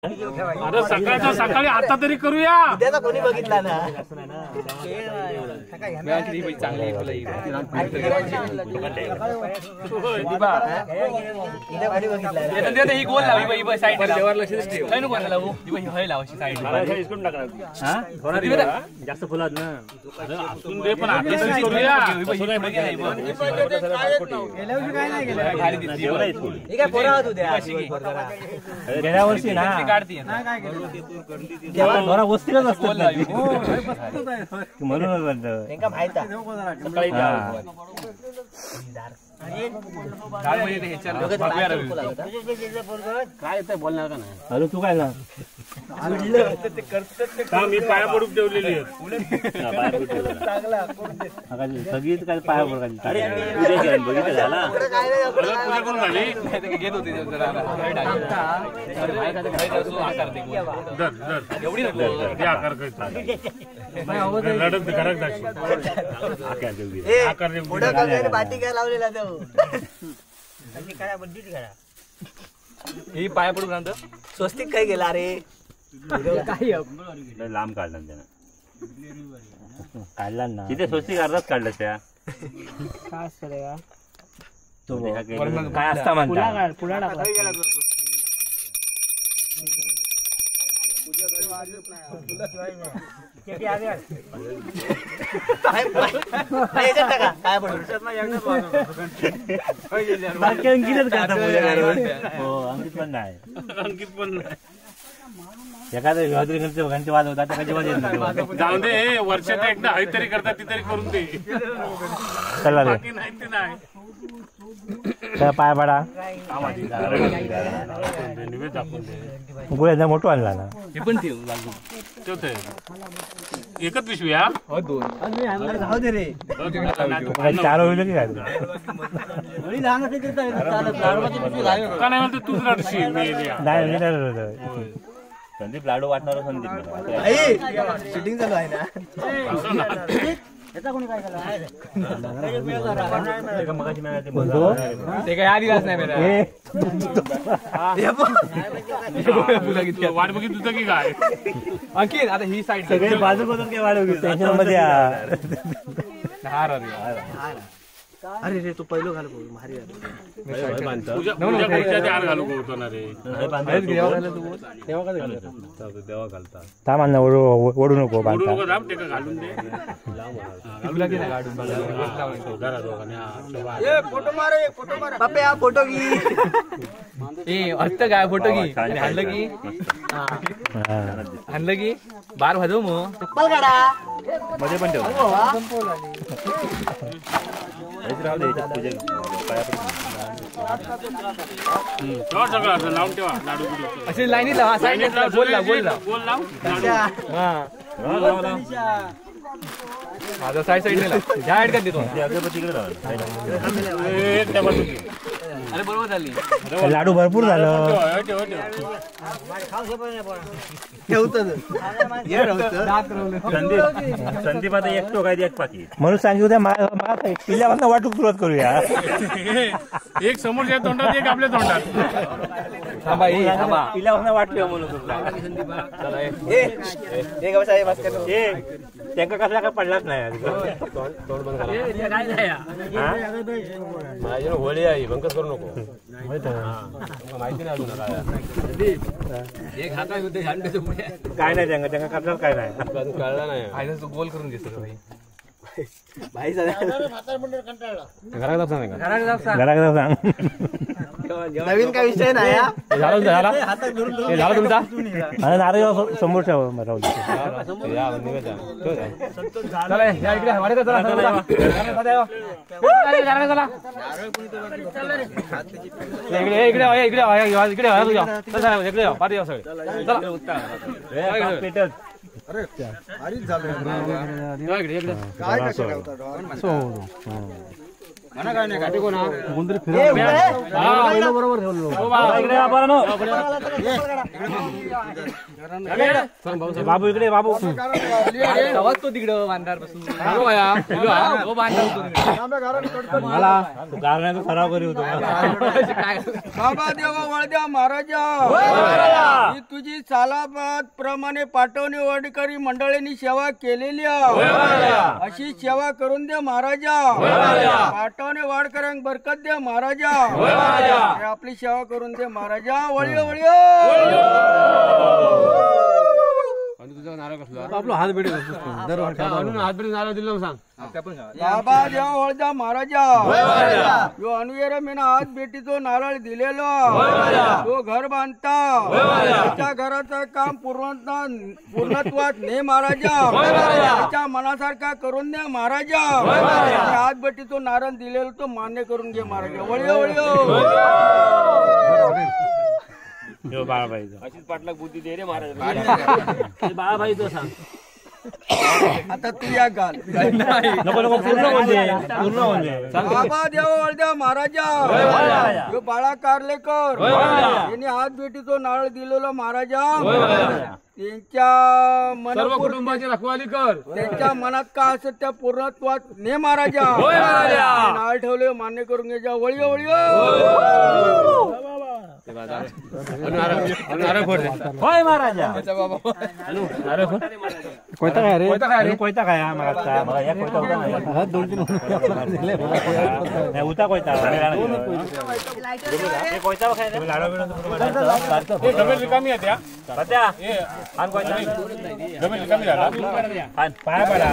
अरे सकाळचा सकाळी आता तरी करूया. उद्याचा कोणी बघितला ना. ही गोल लावी साईड जास्त फुलात ना पण आता तरी करूया. गेल्या वर्षी ना थोडा वस्तीलाच असतो म्हणूनच माहित काय बोलणार का नाही. अरे तू काय ना मी पाया पडून ठेवलेली सगळीच काय पाया पडून बघितलं झाला पूजा करून झाली. घेत होते एवढी आकार लढत घरात बाटी काय लावलेला ही पाया पडून राहतं. स्वस्तिक काय गेला रे. लांब काढला त्यानं काढला ना तिथे स्वस्तिक अर्धाच काढलं त्या काय असतं रे काय असता म्हणता पुढा टाकला अंकित पण नाही एखाद्या वाजवतात जाऊ दे. वर्षात एकदा हवी तरी करतात ती तरी करून दे. बाकी नाही ते नाही. पाय पडा गोळ्या मोठं आणला ना. हे पण ठेव एकच पिशवी हा. राहू दे रे. चार होईल की काय का नाही म्हणते तूच रडशील. नाही संदीप लाडू वाटणार. संदीप शूटिंग चालू आहे ना. ते काय आदिवास नाही वाट बघित तुझं की काय अंकित. आता ही साईड सगळे बाजू बदल काय वाढ मध्ये. अरे रे तू पहिलं घाल भारी घालू होतो ना रे. देवा घालता ओढू नको घालून दे. फोटो घे. काय फोटो घे. हाणलं की हाणलं की बार वाजव मग चप्पल काढा मध्ये पण ठेव. सगळं लावून ठेवा. लाडू असे लाईनीत लावा. साईडला गोल लाव. गोल लाव. गोल लाव. माझा साईड साईड ह्या ऍड कर देतो. अरे बरोबर झाली. लाडू भरपूर झालं. संदीप आता एकटो काय एक पाकी म्हणून सांगितलं त्या पिल्ल्यापासून वाटूक सुरुवात करूया. एक समोरच्या तोंडात एक आपल्या तोंडात. पिल्ल्यापासून वाटलं म्हणून त्यांना कसला काय पडलाच नाही. होळी आहे बंकच करू नको. माहिती नाही काय नाही त्यांना कसला काय नाही कळला नाही. गोल करून दिसतो भाई. घरात सांग नवीन काय विषय नाही. झाला तुमचा नारळ समोर ठेवा. बाबू इकडे बाबू तो तिकडं बांधार बसून मला गारण्याचा सराव करी होतो बाबा देवा वळद्या महाराजा ही तुझी सालाबाद प्रमाणे पाठवणी वडकरी मंडळींनी सेवा केलेली अशी सेवा करून दे महाराजा पाठवणे वाडकऱ्यांक बरकत दे महाराजा आपली सेवा करून दे महाराजा वळ्यो वळ्यो आपला हात बेडी हात बेडी नारळ दिलं सांग बाबा देवा वळद्या महाराजा यो अनुयर मेना हात बेटीचो नारळ दिलेलो तो घर बांधता त्याच्या घराचं काम पूर्णत्वात ने महाराजा त्याच्या मनासारखा करून दे महाराजा हात बेटीचो नारळ दिलेलो तो मान्य करून घे महाराजा वळ्यो वळ्यो अशीच पाटलाक बुद्धी दे रे महाराज बाळाभाईचं सांग आता तू या गाल नको नको पूर्ण म्हणजे बाबा देव वळद्या महाराजा यो बाळा कारलेकर यांनी हात भेटीचो नारळ दिलेलो महाराजा त्यांच्या सर्व कुटुंबाची रखवाली कर त्यांच्या मनात काय असत त्या पूर्णत्वात ने महाराजा नारळ ठेवले मान्य करून घ्यायच्या वळ्यो वळ्यो होय महाराजा कोयता काय रे कोयता काय दोन तीन उता कोयता रिकामी पाया पडा